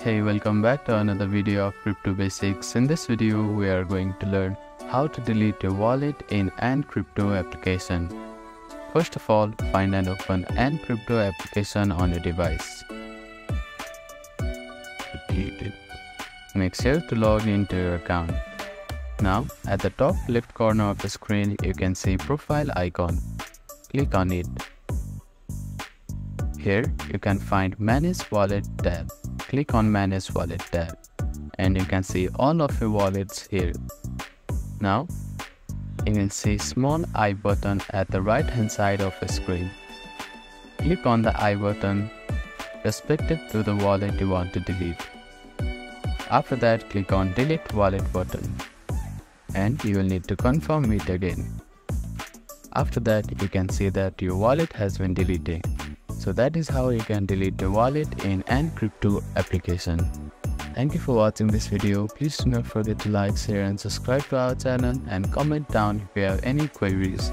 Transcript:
Hey, welcome back to another video of Crypto Basics. In this video, we are going to learn how to delete your wallet in AnCrypto application. First of all, find and open AnCrypto application on your device. Make sure to log into your account. Now, at the top left corner of the screen, you can see profile icon. Click on it. Here, you can find Manage Wallet tab. Click on Manage Wallet tab and you can see all of your wallets here. Now, you will see small I button at the right hand side of the screen. Click on the I button respective to the wallet you want to delete. After that, click on Delete Wallet button and you will need to confirm it again. After that, you can see that your wallet has been deleted. So that is how you can delete your wallet in AnCrypto application. Thank you for watching this video. Please do not forget to like, share and subscribe to our channel and comment down if you have any queries.